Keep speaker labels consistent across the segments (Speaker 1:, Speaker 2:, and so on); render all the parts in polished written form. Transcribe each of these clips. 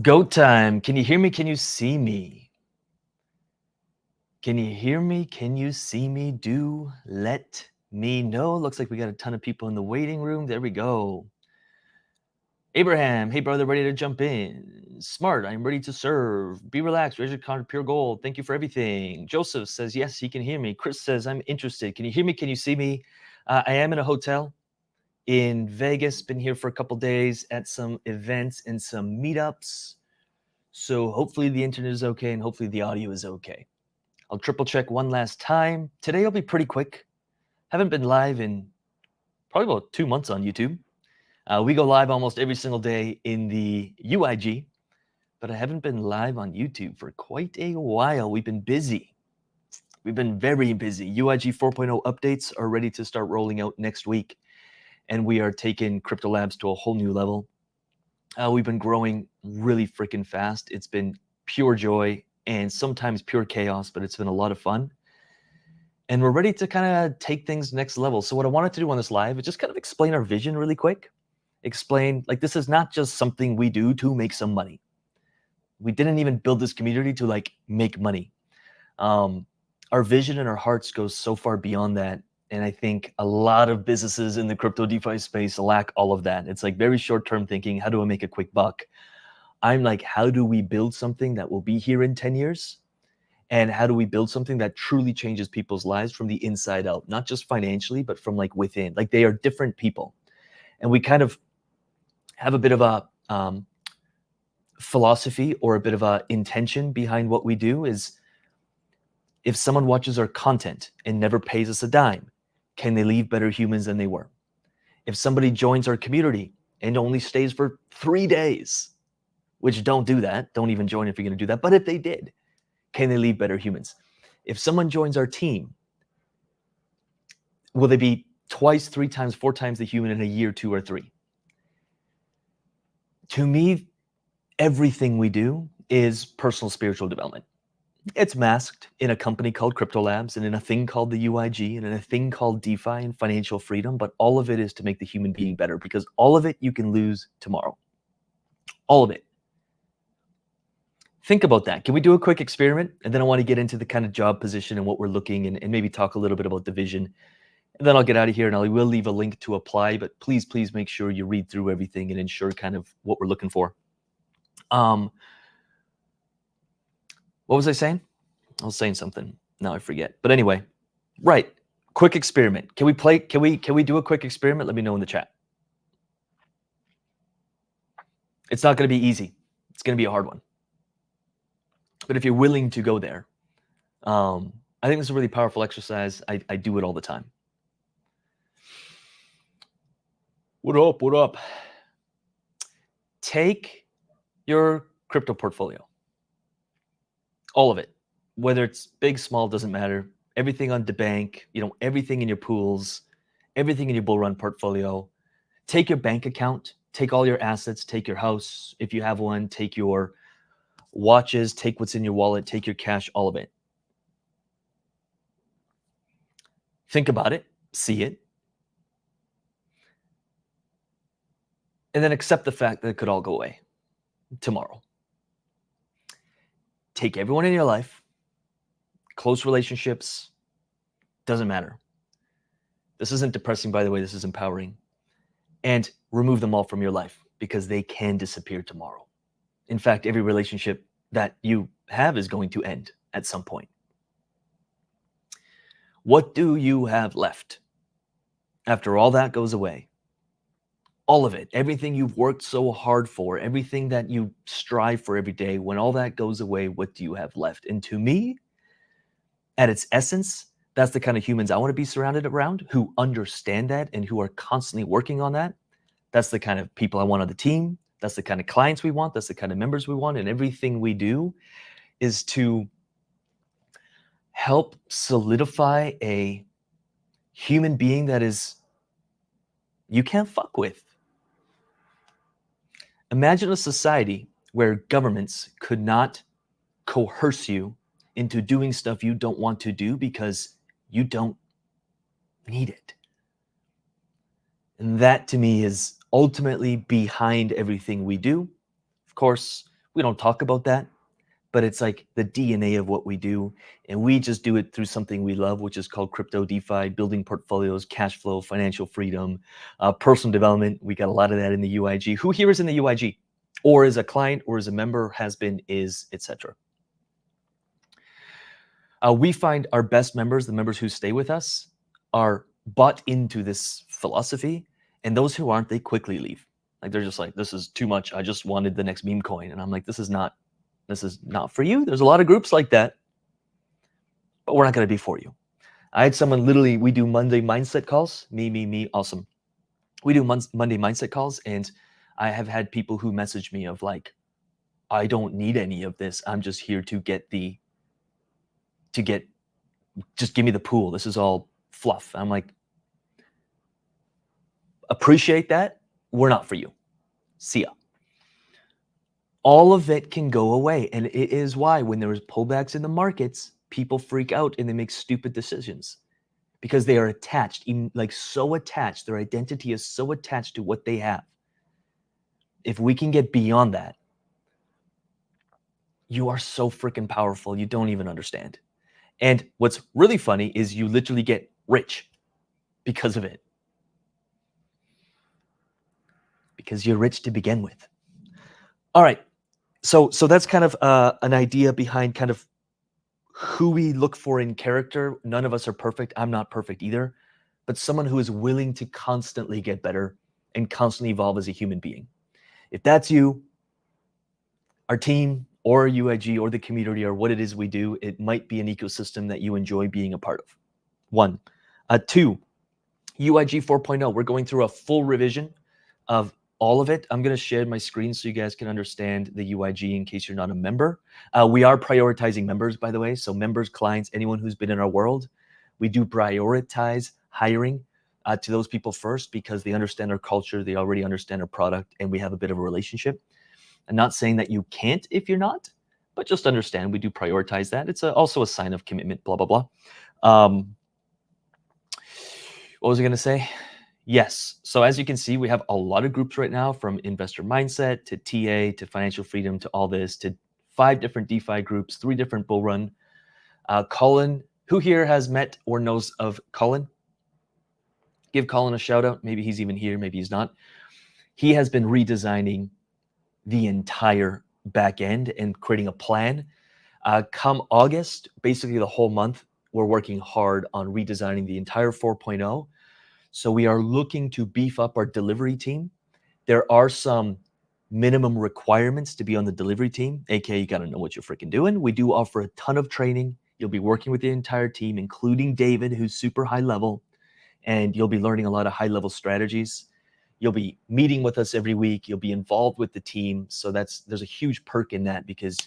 Speaker 1: Go time. Can you hear me? Can you see me? Can you hear me? Can you see me? Do let me know. Looks like we got a ton of people in the waiting room. There we go. Abraham, hey brother, ready to jump in. Smart, I'm ready to serve. Be relaxed, raise your card, pure gold. Thank you for everything. Joseph says, yes, he can hear me. Chris says, I'm interested. Can you hear me? Can you see me? I am in a hotel in Vegas. Been here for a couple days at some events and some meetups. So hopefully the internet is okay and hopefully the audio is okay. I'll triple check one last time. Today will be pretty quick. Haven't been live in probably about 2 months on YouTube. We go live almost every single day in the UIG, but I haven't been live on YouTube for quite a while. We've been busy. We've been very busy. UIG 4.0 updates are ready to start rolling out next week, and we are taking CryptoLabs to a whole new level. We've been growing really freaking fast. It's been pure joy and sometimes pure chaos, but it's been a lot of fun. And we're ready to kind of take things next level. So what I wanted to do on this live is just kind of explain our vision really quick. Explain, like, this is not just something we do to make some money. We didn't even build this community to like make money. Our vision and our hearts go so far beyond that. And I think a lot of businesses in the crypto DeFi space lack all of that. It's like very short-term thinking. How do I make a quick buck? I'm like, how do we build something that will be here in 10 years? And how do we build something that truly changes people's lives from the inside out, not just financially, but from like within? Like, they are different people. And we kind of have a bit of a philosophy or a bit of a intention behind what we do is, if someone watches our content and never pays us a dime, can they leave better humans than they were? If somebody joins our community and only stays for 3 days, which don't do that, don't even join if you're going to do that, but if they did, can they leave better humans? If someone joins our team, will they be twice, 3 times, 4 times the human in a year, 2 or 3? To me, everything we do is personal spiritual development. It's masked in a company called CryptoLabs and in a thing called the UIG and in a thing called DeFi and financial freedom, but all of it is to make the human being better, because all of it you can lose tomorrow. All of it. Think about that. Can we do a quick experiment? And then I want to get into the kind of job position and what we're looking, and maybe talk a little bit about the vision. And then I'll get out of here and I will leave a link to apply, but please make sure you read through everything and ensure kind of what we're looking for. What was I saying? I was saying something. Now I forget. But anyway, right. Quick experiment. Can we do a quick experiment? Let me know in the chat. It's not going to be easy. It's going to be a hard one. But if you're willing to go there, I think this is a really powerful exercise. I do it all the time. What up? What up? Take your crypto portfolio. All of it. Whether it's big, small, doesn't matter. Everything on the bank, everything in your pools, everything in your bull run portfolio. Take your bank account, take all your assets, take your house, if you have one, take your watches, take what's in your wallet, take your cash, all of it. Think about it, see it, and then accept the fact that it could all go away tomorrow. Take everyone in your life, close relationships, doesn't matter. This isn't depressing, by the way, this is empowering. And remove them all from your life, because they can disappear tomorrow. In fact, every relationship that you have is going to end at some point. What do you have left after all that goes away? All of it, everything you've worked so hard for, everything that you strive for every day, when all that goes away, what do you have left? And to me, at its essence, that's the kind of humans I want to be surrounded around, who understand that and who are constantly working on that. That's the kind of people I want on the team. That's the kind of clients we want. That's the kind of members we want. And everything we do is to help solidify a human being that is, you can't fuck with. Imagine a society where governments could not coerce you into doing stuff you don't want to do because you don't need it. And that, to me, is ultimately behind everything we do. Of course, We don't talk about that, but it's like the DNA of what we do. And we just do it through something we love, which is called crypto DeFi, building portfolios, cash flow, financial freedom, personal development. We got a lot of that in the UIG. Who here is in the UIG? Or is a client, or is a member, has been, is, etc. We find our best members, the members who stay with us, are bought into this philosophy, and those who aren't, they quickly leave. Like they're just like, this is too much. I just wanted the next meme coin, and I'm like, this is not for you. There's a lot of groups like that, but we're not going to be for you. I had someone literally, we do Monday mindset calls. Me, awesome. We do Monday mindset calls, and I have had people who message me of like, I don't need any of this. I'm just here to just give me the pool. This is all fluff. I'm like, appreciate that. We're not for you. See ya. All of it can go away. And it is why when there is pullbacks in the markets, people freak out and they make stupid decisions because they are attached, like so attached. Their identity is so attached to what they have. If we can get beyond that, you are so freaking powerful. You don't even understand. And what's really funny is you literally get rich because of it. Because you're rich to begin with. All right. So that's kind of an idea behind kind of who we look for in character. None of us are perfect. I'm not perfect either. But someone who is willing to constantly get better and constantly evolve as a human being. If that's you, our team or UIG or the community or what it is we do, it might be an ecosystem that you enjoy being a part of. 1. 2, UIG 4.0. We're going through a full revision of all of it. I'm going to share my screen so you guys can understand the UIG in case you're not a member. We are prioritizing members, by the way. So members, clients, anyone who's been in our world, we do prioritize hiring to those people first because they understand our culture, they already understand our product, and we have a bit of a relationship. I'm not saying that you can't if you're not, but just understand we do prioritize that. It's also a sign of commitment, blah, blah, blah. What was I going to say? Yes. So as you can see, we have a lot of groups right now, from investor mindset to TA to financial freedom to all this, to 5 different DeFi groups, 3 different bull run. Colin, who here has met or knows of Colin? Give Colin a shout out. Maybe he's even here, maybe he's not. He has been redesigning the entire back end and creating a plan. Come August, basically the whole month, we're working hard on redesigning the entire 4.0. So we are looking to beef up our delivery team. There are some minimum requirements to be on the delivery team, aka you got to know what you're freaking doing. We do offer a ton of training. You'll be working with the entire team, including David, who's super high level, and you'll be learning a lot of high level strategies. You'll be meeting with us every week. You'll be involved with the team. So there's a huge perk in that because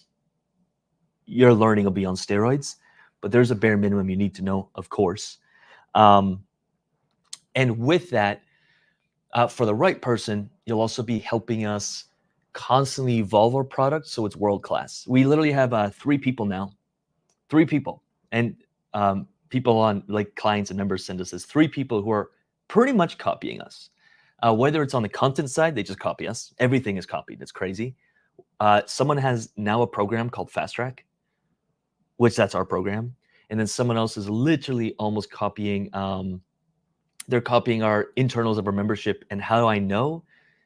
Speaker 1: your learning will be on steroids, but there's a bare minimum you need to know, of course. And with that, for the right person, you'll also be helping us constantly evolve our product so it's world-class. We literally have 3 people now, 3 people. And people on, like, clients and members send us as 3 people who are pretty much copying us. Whether it's on the content side, they just copy us. Everything is copied. It's crazy. Someone has now a program called Fast Track, which that's our program. And then someone else is literally almost copying, they're copying our internals of our membership. And how I know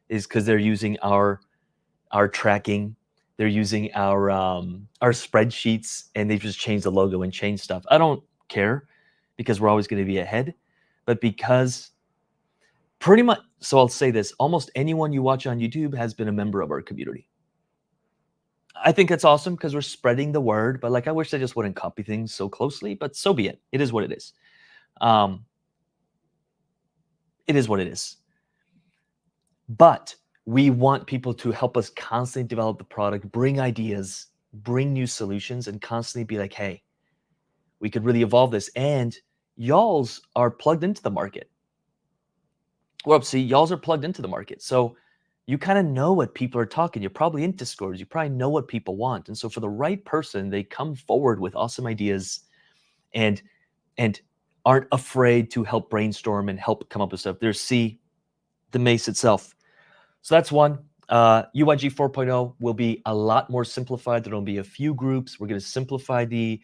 Speaker 1: is because they're using our tracking. They're using our spreadsheets, and they've just changed the logo and changed stuff. I don't care because we're always going to be ahead, but because pretty much, so I'll say this, almost anyone you watch on YouTube has been a member of our community. I think that's awesome because we're spreading the word, but like, I wish I just wouldn't copy things so closely, but so be it. It is what it is. It is what it is. But we want people to help us constantly develop the product, bring ideas, bring new solutions, and constantly be like, hey, we could really evolve this. And y'alls are plugged into the market. Well, see, y'alls are plugged into the market. So you kind of know what people are talking. You're probably in Discords. You probably know what people want. And so for the right person, they come forward with awesome ideas and aren't afraid to help brainstorm and help come up with stuff. There's C, the mace itself. So that's one. UIG 4.0 will be a lot more simplified. There'll be a few groups. We're going to simplify the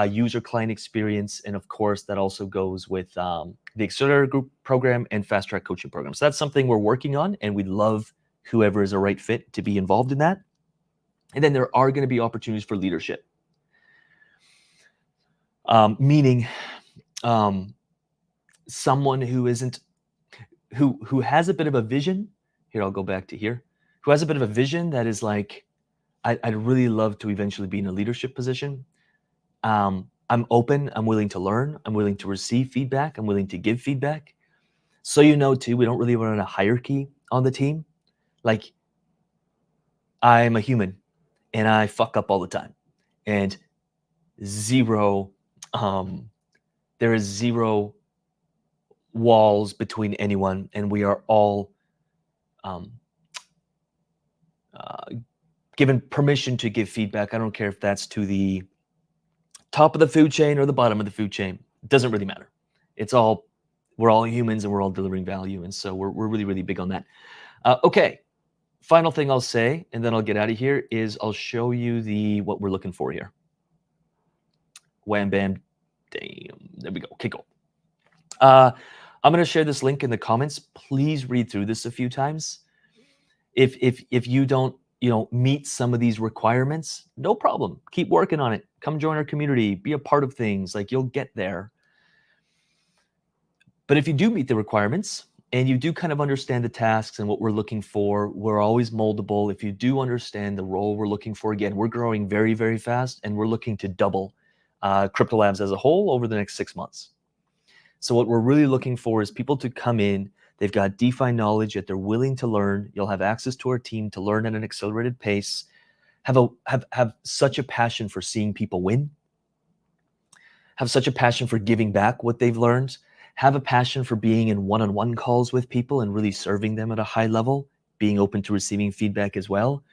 Speaker 1: user client experience. And of course, that also goes with the Accelerator Group program and Fast Track Coaching program. So that's something we're working on, and we'd love whoever is a right fit to be involved in that. And then there are going to be opportunities for leadership, meaning someone who isn't, who has a bit of a vision. Here, I'll go back to here. Who has a bit of a vision that is like, I'd really love to eventually be in a leadership position. I'm open. I'm willing to learn. I'm willing to receive feedback. I'm willing to give feedback. So too, we don't really run a hierarchy on the team. Like, I'm a human, and I fuck up all the time. And zero, there is zero walls between anyone, and we are all given permission to give feedback. I don't care if that's to the top of the food chain or the bottom of the food chain. It doesn't really matter. We're all humans, and we're all delivering value. And so we're really, really big on that. Okay. Final thing I'll say, and then I'll get out of here, is I'll show you what we're looking for here. Wham, bam, damn. There we go. Okay, cool. I'm going to share this link in the comments. Please read through this a few times. If you don't, meet some of these requirements, no problem. Keep working on it. Come join our community. Be a part of things. Like, you'll get there. But if you do meet the requirements and you do kind of understand the tasks and what we're looking for, we're always moldable. If you do understand the role we're looking for, again, we're growing very, very fast, and we're looking to double CryptoLabs as a whole over the next 6 months. So what we're really looking for is people to come in. They've got DeFi knowledge, yet they're willing to learn. You'll have access to our team to learn at an accelerated pace. Have such a passion for seeing people win. Have such a passion for giving back what they've learned. Have a passion for being in one-on-one calls with people and really serving them at a high level. Being open to receiving feedback as well.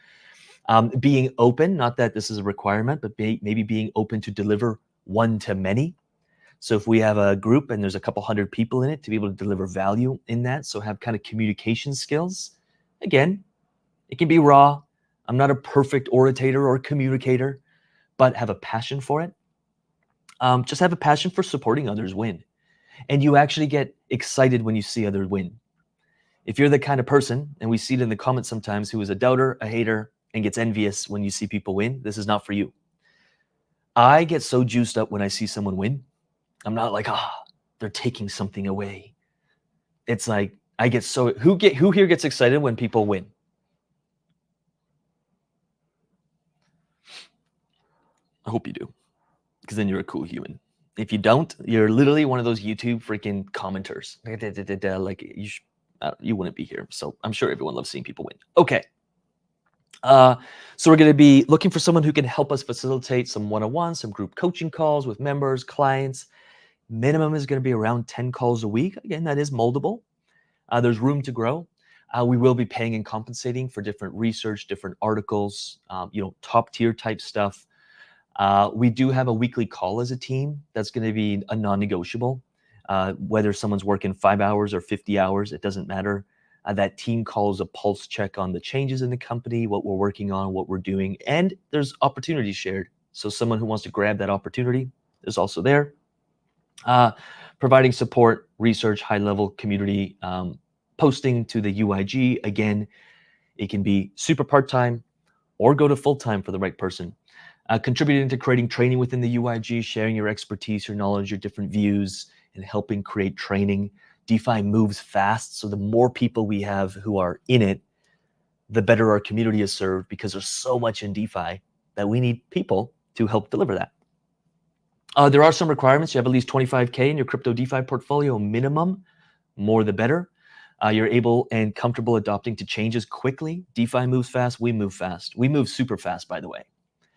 Speaker 1: Being open, not that this is a requirement, but maybe being open to deliver one to many. So if we have a group and there's a couple hundred people in it, to be able to deliver value in that. So have kind of communication skills. Again, it can be raw. I'm not a perfect orator or communicator, but have a passion for it. Just have a passion for supporting others win. And you actually get excited when you see others win. If you're the kind of person, and we see it in the comments sometimes, who is a doubter, a hater, and gets envious when you see people win, this is not for you. I get so juiced up when I see someone win. I'm not like, they're taking something away. It's like, I get so, who here gets excited when people win? I hope you do, because then you're a cool human. If you don't, you're literally one of those YouTube freaking commenters. Like, you wouldn't be here. So I'm sure everyone loves seeing people win. Okay. So we're going to be looking for someone who can help us facilitate some one-on-one, some group coaching calls with members, clients. Minimum is going to be around 10 calls a week. Again, that is moldable. There's room to grow. We will be paying and compensating for different research, different articles, top tier type stuff. We do have a weekly call as a team. That's going to be a non-negotiable. Whether someone's working 5 hours or 50 hours, it doesn't matter. That team call is a pulse check on the changes in the company, what we're working on, what we're doing, and there's opportunities shared. So someone who wants to grab that opportunity is also there. Providing support, research, high-level community, posting to the UIG. Again, it can be super part-time or go to full-time for the right person. Contributing to creating training within the UIG, sharing your expertise, your knowledge, your different views, and helping create training. DeFi moves fast, so the more people we have who are in it, the better our community is served, because there's so much in DeFi that we need people to help deliver that. There are some requirements. You have at least 25K in your crypto DeFi portfolio minimum, more the better. You're able and comfortable adopting to changes quickly. DeFi moves fast, we move fast. We move super fast, by the way.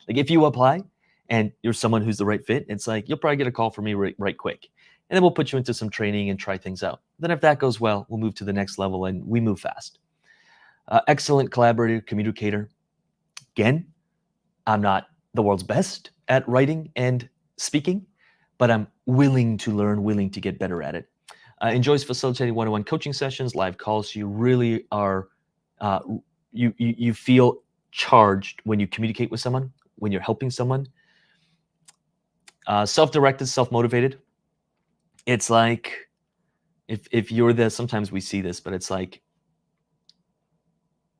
Speaker 1: Like, if you apply and you're someone who's the right fit, it's like, you'll probably get a call from me right quick. And then we'll put you into some training and try things out. Then if that goes well, we'll move to the next level, and we move fast. Excellent collaborator, communicator. Again, I'm not the world's best at writing and speaking, but I'm willing to learn, willing to get better at it. Enjoys facilitating one-on-one coaching sessions, live calls. So you really are you feel charged when you communicate with someone, when you're helping someone. Self-directed, self-motivated. It's like if you're the, sometimes we see this, but it's like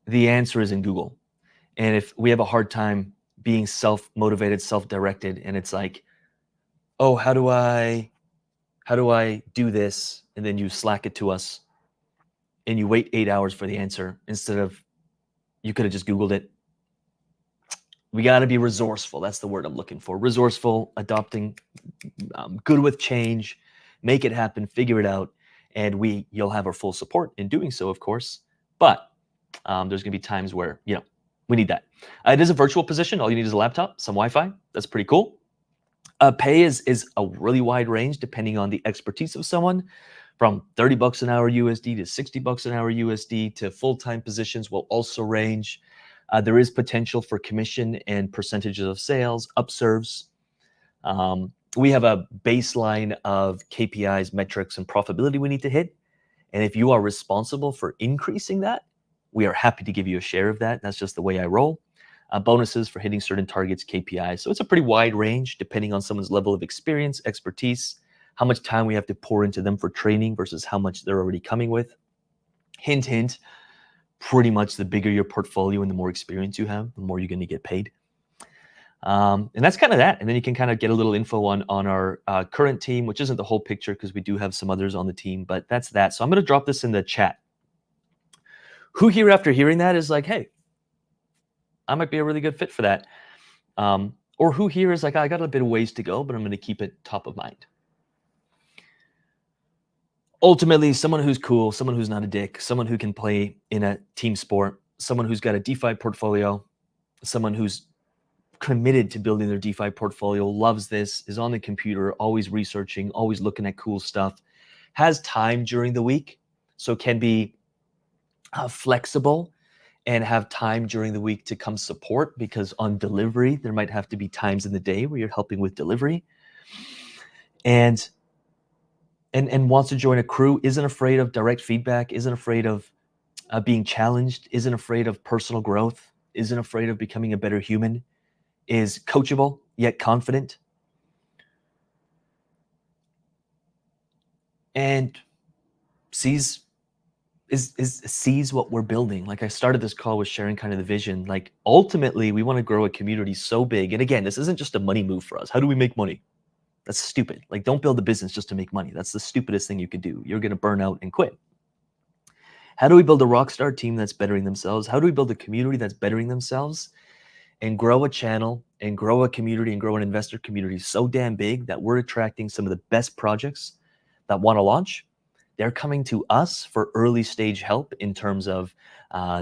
Speaker 1: the answer is in Google. And if we have a hard time being self-motivated, self-directed, and it's like, oh, how do I do this? And then you Slack it to us and you wait 8 hours for the answer instead of, you could have just Googled it. We got to be resourceful. That's the word I'm looking for. Resourceful, adopting, good with change, make it happen, figure it out. And you'll have our full support in doing so, of course. But there's going to be times where, we need that. It is a virtual position. All you need is a laptop, some Wi-Fi. That's pretty cool. Pay is a really wide range depending on the expertise of someone, from $30 an hour USD to $60 an hour USD to full-time positions will also range. There is potential for commission and percentages of sales, upserves. We have a baseline of KPIs, metrics, and profitability we need to hit. And if you are responsible for increasing that, we are happy to give you a share of that. That's just the way I roll. Bonuses for hitting certain targets, KPIs. So it's a pretty wide range depending on someone's level of experience, expertise, how much time we have to pour into them for training versus how much they're already coming with. Hint, hint, pretty much the bigger your portfolio and the more experience you have, the more you're going to get paid. And that's kind of that. And then you can kind of get a little info on our current team, which isn't the whole picture because we do have some others on the team, but that's that. So I'm going to drop this in the chat. Who here after hearing that is like, hey, I might be a really good fit for that. Or who here is like, I got a bit of ways to go, but I'm going to keep it top of mind. Ultimately, someone who's cool, someone who's not a dick, someone who can play in a team sport, someone who's got a DeFi portfolio, someone who's committed to building their DeFi portfolio, loves this, is on the computer, always researching, always looking at cool stuff, has time during the week, so can be flexible and have time during the week to come support, because on delivery, there might have to be times in the day where you're helping with delivery. And wants to join a crew, isn't afraid of direct feedback, isn't afraid of being challenged, isn't afraid of personal growth, isn't afraid of becoming a better human, is coachable yet confident, and sees what we're building. Like I started this call with sharing kind of the vision. Like ultimately, we want to grow a community so big. And again, this isn't just a money move for us. How do we make money? That's stupid. Like, don't build a business just to make money. That's the stupidest thing you could do. You're going to burn out and quit. How do we build a rock star team that's bettering themselves? How do we build a community that's bettering themselves and grow a channel and grow a community and grow an investor community so damn big that we're attracting some of the best projects that want to launch? They're coming to us for early stage help in terms of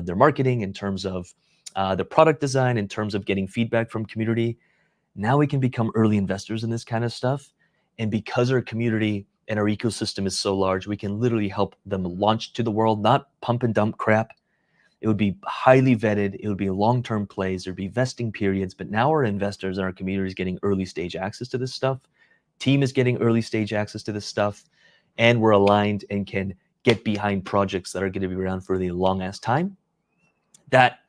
Speaker 1: their marketing, in terms of the product design, in terms of getting feedback from community. Now we can become early investors in this kind of stuff. And because our community and our ecosystem is so large, we can literally help them launch to the world, not pump and dump crap. It would be highly vetted. It would be long-term plays. There'd be vesting periods. But now our investors and our community is getting early stage access to this stuff. Team is getting early stage access to this stuff. And we're aligned and can get behind projects that are going to be around for the long ass time. That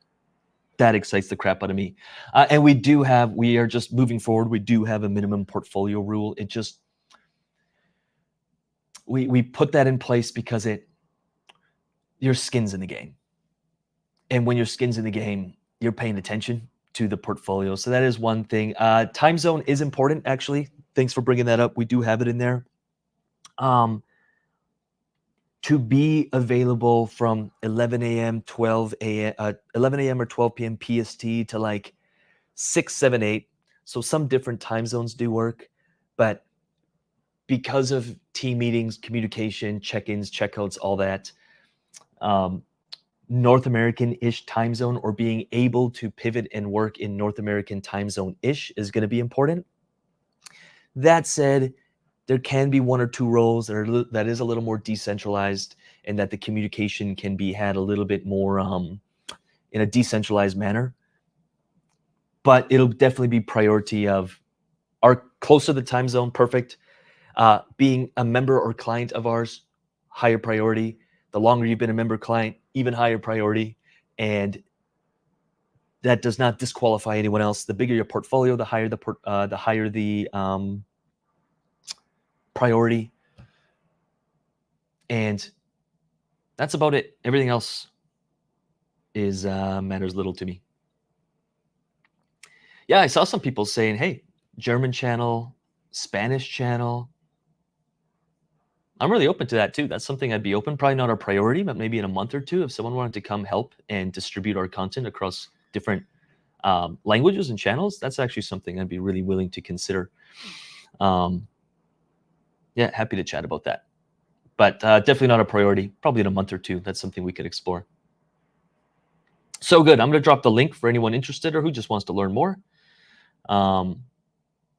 Speaker 1: excites the crap out of me. And we are just moving forward. We do have a minimum portfolio rule. It just, we put that in place because your skin's in the game. And when your skin's in the game, you're paying attention to the portfolio. So that is one thing. Time zone is important, actually. Thanks for bringing that up. We do have it in there. To be available from 11 a.m., 11 a.m. or 12 p.m. PST to like 6, 7, 8. So some different time zones do work, but because of team meetings, communication, check-ins, checkouts, all that, North American-ish time zone, or being able to pivot and work in North American time zone-ish, is going to be important. That said, there can be one or two roles that is a little more decentralized, and that the communication can be had a little bit more in a decentralized manner. But it'll definitely be priority of our closer to the time zone, perfect. Being a member or client of ours, higher priority. The longer you've been a member client, even higher priority. And That does not disqualify anyone else. The bigger your portfolio, the higher the priority, and that's about it. Everything else is matters little to me. Yeah, I saw some people saying, "Hey, German channel, Spanish channel." I'm really open to that too. That's something I'd be open. Probably not our priority, but maybe in a month or two, if someone wanted to come help and distribute our content across different languages and channels, that's actually something I'd be really willing to consider. Um, yeah, happy to chat about that. But definitely not a priority. Probably in a month or two, that's something we could explore. So good. I'm going to drop the link for anyone interested or who just wants to learn more. And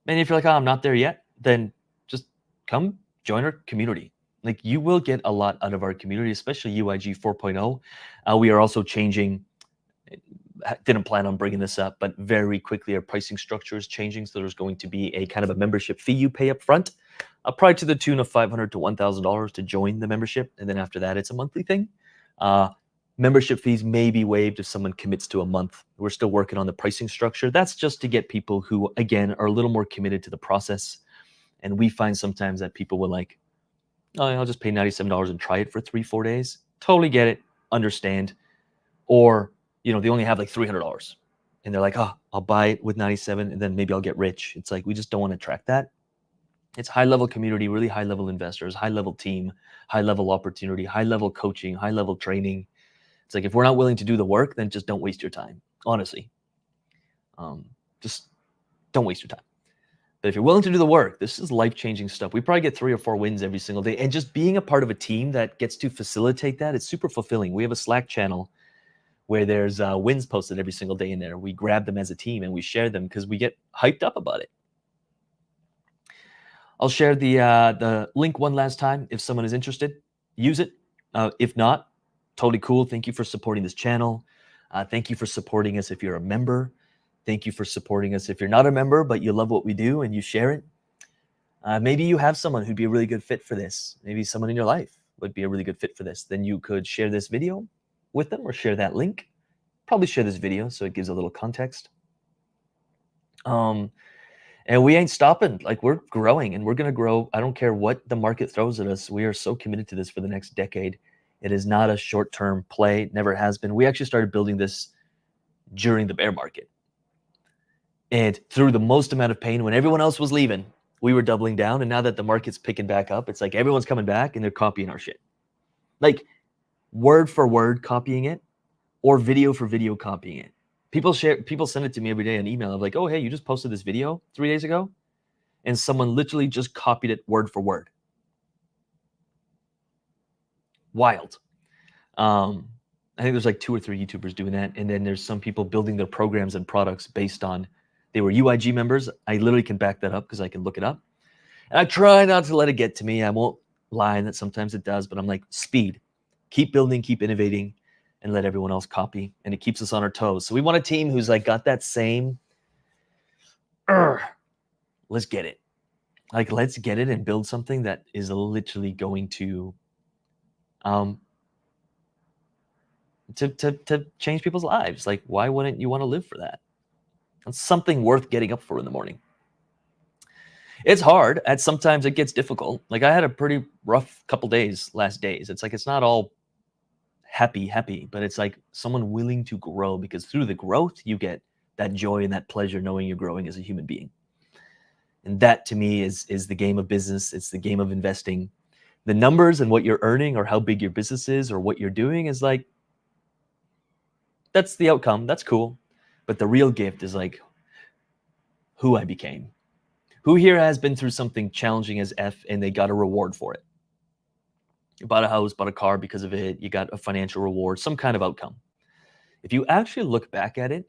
Speaker 1: if you're like, oh, I'm not there yet, then just come join our community. Like, you will get a lot out of our community, especially UIG 4.0. We are also changing. Didn't plan on bringing this up, but very quickly our pricing structure is changing. So there's going to be a kind of a membership fee you pay up front, probably to the tune of $500 to $1,000 to join the membership, and then after that, it's a monthly thing. Membership fees may be waived if someone commits to a month. We're still working on the pricing structure. That's just to get people who, again, are a little more committed to the process. And we find sometimes that people will like, oh, I'll just pay $97 and try it for 3-4 days. Totally get it, understand. Or, they only have like $300 and they're like, oh, I'll buy it with 97 and then maybe I'll get rich. It's like, we just don't want to track that. It's high level community, really high level investors, high level team, high level opportunity, high level coaching, high level training. It's like, if we're not willing to do the work, then just don't waste your time. Honestly, just don't waste your time. But if you're willing to do the work, this is life-changing stuff. We probably get 3 or 4 wins every single day. And just being a part of a team that gets to facilitate that, it's super fulfilling. We have a Slack channel where there's wins posted every single day in there. We grab them as a team and we share them because we get hyped up about it. I'll share the link one last time. If someone is interested, use it. If not, totally cool. Thank you for supporting this channel. Thank you for supporting us if you're a member. Thank you for supporting us if you're not a member, but you love what we do and you share it. Maybe you have someone who'd be a really good fit for this. Maybe someone in your life would be a really good fit for this. Then you could share this video with them or share that link. Probably share this video so it gives a little context. And we ain't stopping. Like, we're growing and we're going to grow. I don't care what the market throws at us. We are so committed to this for the next decade. It is not a short-term play. Never has been. We actually started building this during the bear market. And through the most amount of pain, when everyone else was leaving, we were doubling down. And now that the market's picking back up, it's like everyone's coming back and they're copying our shit. Like, word for word copying it or video for video copying it. People send it to me every day, an email of like, oh, hey, you just posted this video 3 days ago. And someone literally just copied it word for word. Wild. I think there's like 2 or 3 YouTubers doing that. And then there's some people building their programs and products based on, they were UIG members. I literally can back that up because I can look it up. And I try not to let it get to me. I won't lie that sometimes it does, but I'm like, speed. Keep building, keep innovating, and let everyone else copy. And it keeps us on our toes. So we want a team who's like got that same, let's get it. Like, let's get it and build something that is literally going to change people's lives. Like, why wouldn't you want to live for that? That's something worth getting up for in the morning. It's hard. Sometimes it gets difficult. Like, I had a pretty rough couple last days. It's like, it's not all happy, but it's like someone willing to grow, because through the growth, you get that joy and that pleasure knowing you're growing as a human being. And that to me is the game of business. It's the game of investing. The numbers and what you're earning or how big your business is or what you're doing is like, that's the outcome. That's cool. But the real gift is like who I became. Who here has been through something challenging as F and they got a reward for it? You bought a house, bought a car because of it. You got a financial reward, some kind of outcome. If you actually look back at it,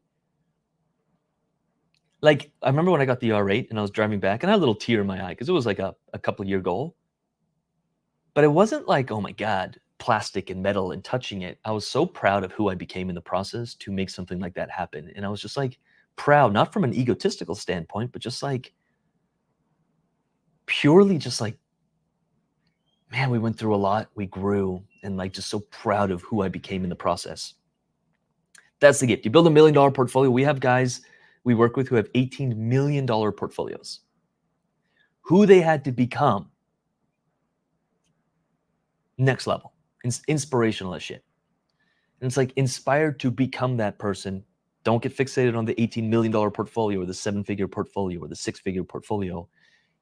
Speaker 1: like, I remember when I got the R8 and I was driving back and I had a little tear in my eye because it was like a couple year goal. But it wasn't like, oh my God, plastic and metal and touching it. I was so proud of who I became in the process to make something like that happen. And I was just like proud, not from an egotistical standpoint, but just like purely just like, man, we went through a lot, we grew, and like just so proud of who I became in the process. That's the gift. You build $1 million portfolio. We have guys we work with who have $18 million portfolios. Who they had to become, next level. Inspirational as shit. And it's like inspired to become that person. Don't get fixated on the $18 million portfolio or the 7-figure portfolio or the 6-figure portfolio.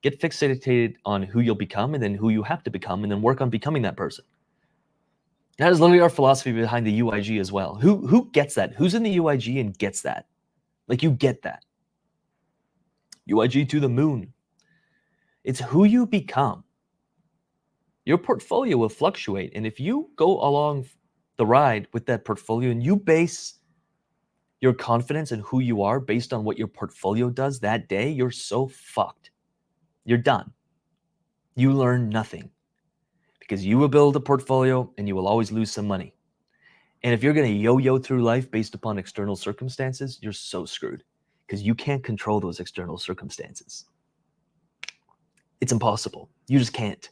Speaker 1: Get fixated on who you'll become and then who you have to become and then work on becoming that person. That is literally our philosophy behind the UIG as well. Who gets that? Who's in the UIG and gets that? Like, you get that. UIG to the moon. It's who you become. Your portfolio will fluctuate. And if you go along the ride with that portfolio and you base your confidence in who you are based on what your portfolio does that day, you're so fucked. You're done. You learn nothing because you will build a portfolio and you will always lose some money. And if you're going to yo-yo through life based upon external circumstances, you're so screwed because you can't control those external circumstances. It's impossible. You just can't.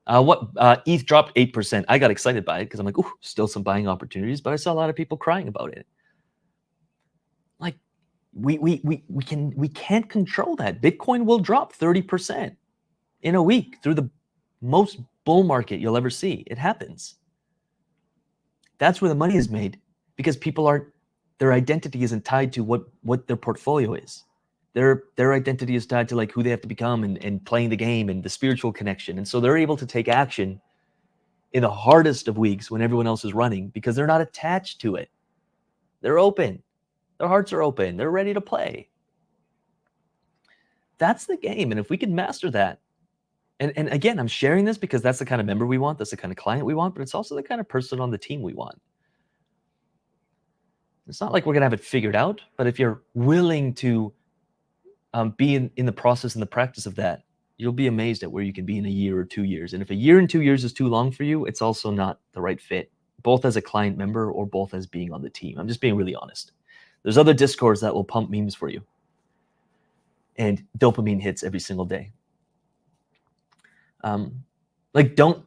Speaker 1: ETH dropped 8%. I got excited by it because I'm like, ooh, still some buying opportunities, but I saw a lot of people crying about it. Like, we can't control that. Bitcoin will drop 30% in a week through the most bull market you'll ever see. It happens. That's where the money is made because their identity isn't tied to what their portfolio is. Their identity is tied to like who they have to become and playing the game and the spiritual connection. And so they're able to take action in the hardest of weeks when everyone else is running because they're not attached to it. They're open. Their hearts are open. They're ready to play. That's the game. And if we can master that, and again, I'm sharing this because that's the kind of member we want. That's the kind of client we want, but it's also the kind of person on the team we want. It's not like we're going to have it figured out, but if you're willing to be in the process and the practice of that, you'll be amazed at where you can be in a year or 2 years. And if a year and 2 years is too long for you, it's also not the right fit, both as a client member or both as being on the team. I'm just being really honest. There's other Discords that will pump memes for you and dopamine hits every single day. Like don't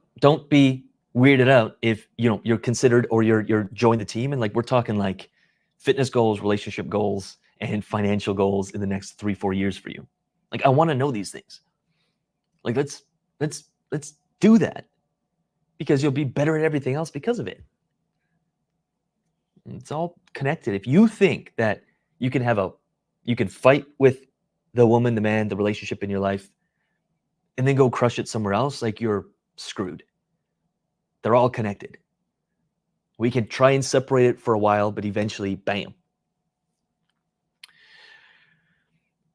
Speaker 1: be weirded out if you're considered or you're joined the team and like we're talking like fitness goals, relationship goals, and financial goals in the next 3-4 years for you. Like I want to know these things. Like let's do that because you'll be better at everything else because of it. It's all connected. If you think that you can fight with the woman, the man, the relationship in your life, and then go crush it somewhere else, like you're screwed. They're all connected. We can try and separate it for a while, but eventually, bam.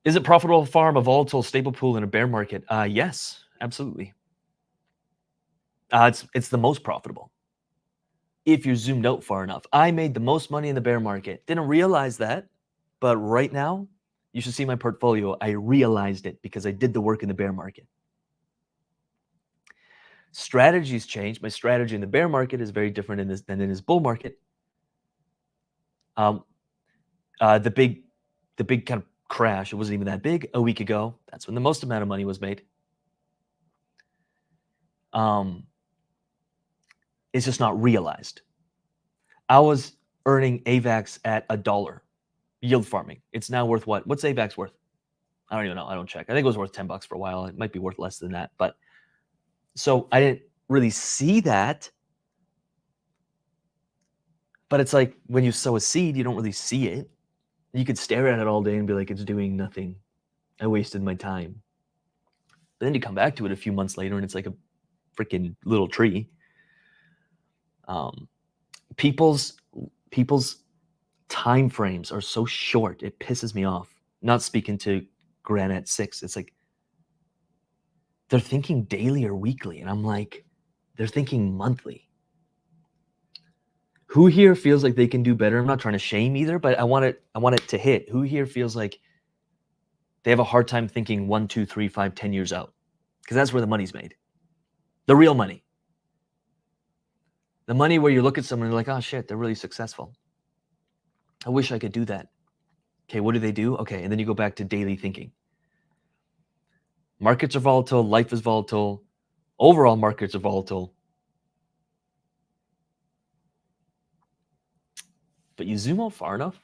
Speaker 1: Is it profitable to farm a volatile stable pool in a bear market? Yes, absolutely. It's the most profitable if you're zoomed out far enough. I made the most money in the bear market. Didn't realize that, but right now, you should see my portfolio. I realized it because I did the work in the bear market. Strategies change. My strategy in the bear market is very different than in this bull market. The big kind of crash, it wasn't even that big a week ago. That's when the most amount of money was made. It's just not realized. I was earning AVAX at $1 yield farming. It's now worth what? What's AVAX worth? I don't even know. I don't check. I think it was worth $10 for a while. It might be worth less than that, but so I didn't really see that. But it's like when you sow a seed, you don't really see it. You could stare at it all day and be like, it's doing nothing. I wasted my time. But then you come back to it a few months later and it's like a freaking little tree. People's time frames are so short. It pisses me off. Not speaking to Granite 6. It's like they're thinking daily or weekly. And I'm like, they're thinking monthly. Who here feels like they can do better? I'm not trying to shame either, but I want it to hit. Who here feels like they have a hard time thinking 1, 2, 3, 5, 10 years out? Because that's where the money's made. The real money. The money where you look at someone and you're like, oh shit, they're really successful. I wish I could do that. Okay, what do they do? Okay, and then you go back to daily thinking. Markets are volatile, life is volatile, overall markets are volatile. But you zoom out far enough,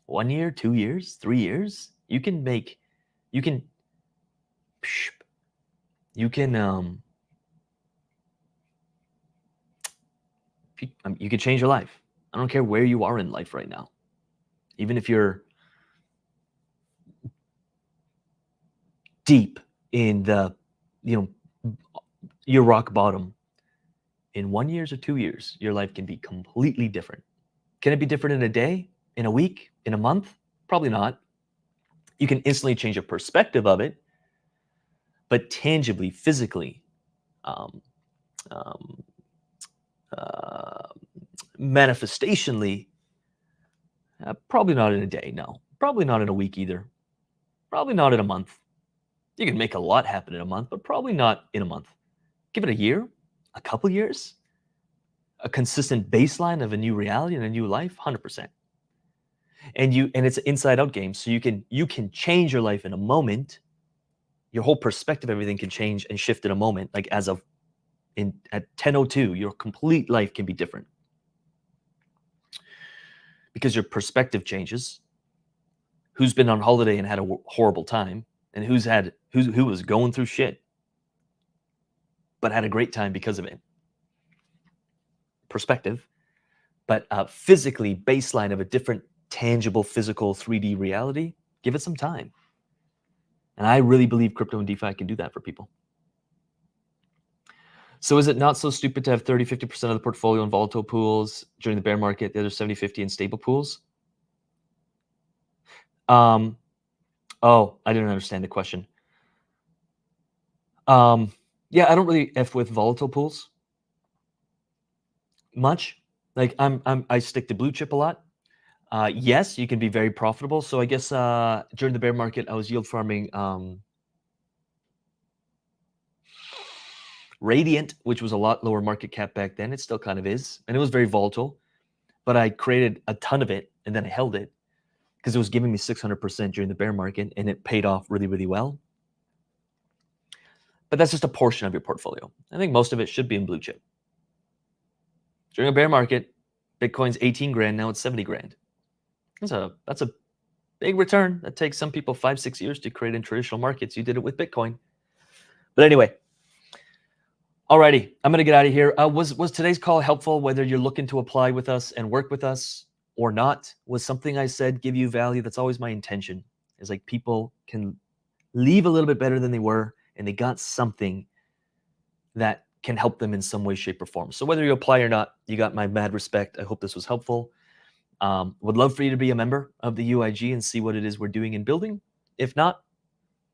Speaker 1: 1 year, 2 years, 3 years, you can you can you can change your life. I don't care where you are in life right now. Even if you're deep in the, your rock bottom, in 1 year or 2 years, your life can be completely different. Can it be different in a day, in a week, in a month? Probably not. You can instantly change your perspective of it, but tangibly, physically, um, um, uh, manifestationally, probably not in a day, no. Probably not in a week either. Probably not in a month. You can make a lot happen in a month, but probably not in a month. Give it a year, a couple years, a consistent baseline of a new reality and a new life, 100%. And it's an inside out game. So you can change your life in a moment. Your whole perspective, everything can change and shift in a moment. Like at 10:02, your complete life can be different. Because your perspective changes. Who's been on holiday and had a horrible time, and who was going through shit, but had a great time because of it. Perspective, but physically baseline of a different tangible physical 3D reality. Give it some time. And I really believe crypto and DeFi can do that for people. So is it not so stupid to have 30, 50% of the portfolio in volatile pools during the bear market, the other 70, 50 in stable pools? Oh, I didn't understand the question. Yeah, I don't really F with volatile pools much. Like I stick to blue chip a lot. Yes, you can be very profitable. So I guess during the bear market, I was yield farming Radiant, which was a lot lower market cap back then. It still kind of is, and it was very volatile. But I created a ton of it, and then I held it because it was giving me 600% during the bear market, and it paid off really, really well. But that's just a portion of your portfolio. I think most of it should be in blue chip. During a bear market, Bitcoin's 18 grand, now it's 70 grand. That's a big return. That takes some people 5-6 years to create in traditional markets. You did it with Bitcoin. But anyway, alrighty, I'm gonna get out of here. Was today's call helpful, whether you're looking to apply with us and work with us or not? Was something I said give you value? That's always my intention, is like people can leave a little bit better than they were, and they got something that can help them in some way, shape, or form. So whether you apply or not, you got my mad respect. I hope this was helpful. Would love for you to be a member of the UIG and see what it is we're doing and building. If not,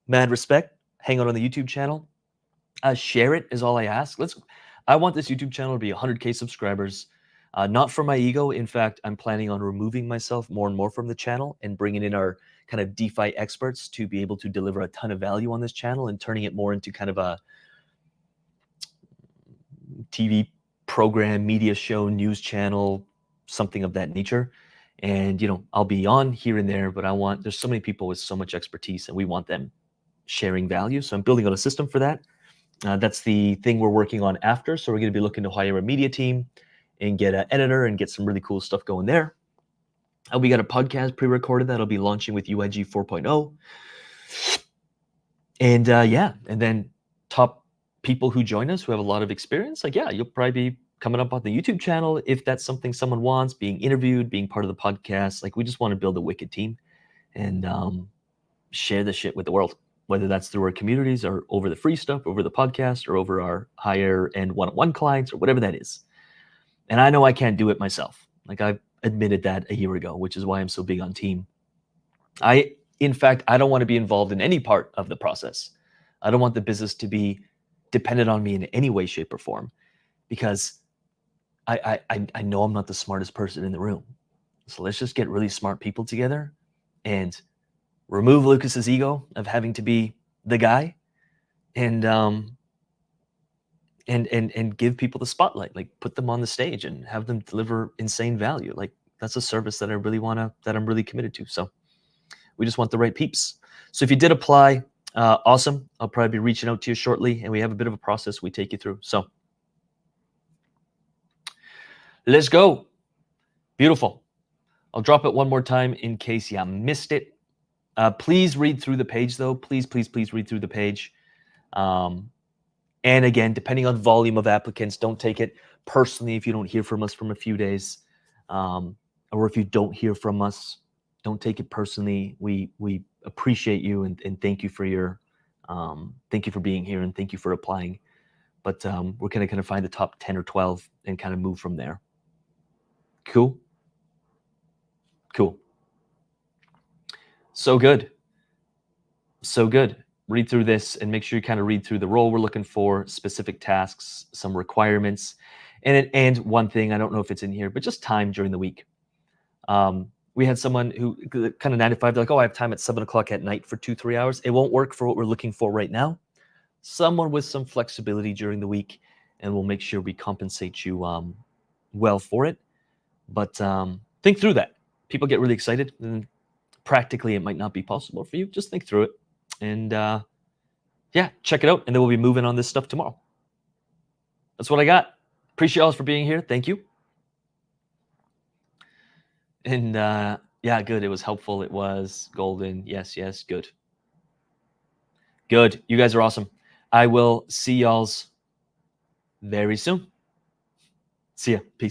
Speaker 1: mad respect. Hang out on the YouTube channel. Share it is all I ask. I want this YouTube channel to be 100K subscribers. Not for my ego. In fact, I'm planning on removing myself more and more from the channel and bringing in our kind of DeFi experts to be able to deliver a ton of value on this channel and turning it more into kind of a TV program, media show, news channel, something of that nature. And, I'll be on here and there, but there's so many people with so much expertise, and we want them sharing value. So I'm building out a system for that. That's the thing we're working on after. So we're going to be looking to hire a media team and get an editor and get some really cool stuff going there. We got a podcast pre-recorded that'll be launching with UIG 4.0. And and then top people who join us who have a lot of experience, you'll probably be coming up on the YouTube channel if that's something someone wants, being interviewed, being part of the podcast. We just want to build a wicked team and share the shit with the world, whether that's through our communities or over the free stuff, over the podcast, or over our higher end one-on-one clients, or whatever that is. And I know I can't do it myself. I admitted that a year ago, which is why I'm so big on team. In fact, I don't want to be involved in any part of the process. I don't want the business to be dependent on me in any way, shape, or form, because I know I'm not the smartest person in the room. So let's just get really smart people together and remove Lucas's ego of having to be the guy, and give people the spotlight, put them on the stage and have them deliver insane value. That's a service that I'm really committed to. So we just want the right peeps. So if you did apply, awesome. I'll probably be reaching out to you shortly, and we have a bit of a process we take you through. So let's go. Beautiful. I'll drop it one more time in case you missed it. Please read through the page, though. Please, please, please read through the page. And again, depending on volume of applicants, don't take it personally if you don't hear from us from a few days, or if you don't hear from us, don't take it personally. We appreciate you and thank you for your thank you for being here and thank you for applying. But we're gonna kind of find the top 10 or 12 and kind of move from there. Cool. Cool. So good. So good. Read through this and make sure you kind of read through the role we're looking for, specific tasks, some requirements, and one thing, I don't know if it's in here, but just time during the week. We had someone who kind of 9 to 5, they're like, oh, I have time at 7 o'clock at night for 2-3 hours. It won't work for what we're looking for right now. Someone with some flexibility during the week, and we'll make sure we compensate you well for it. But think through that. People get really excited, and practically it might not be possible for you. Just think through it. And yeah, check it out. And then we'll be moving on this stuff tomorrow. That's what I got. Appreciate y'all for being here. Thank you. And yeah, good. It was helpful. It was golden. Yes, yes. Good. Good. You guys are awesome. I will see y'all's very soon. See ya. Peace.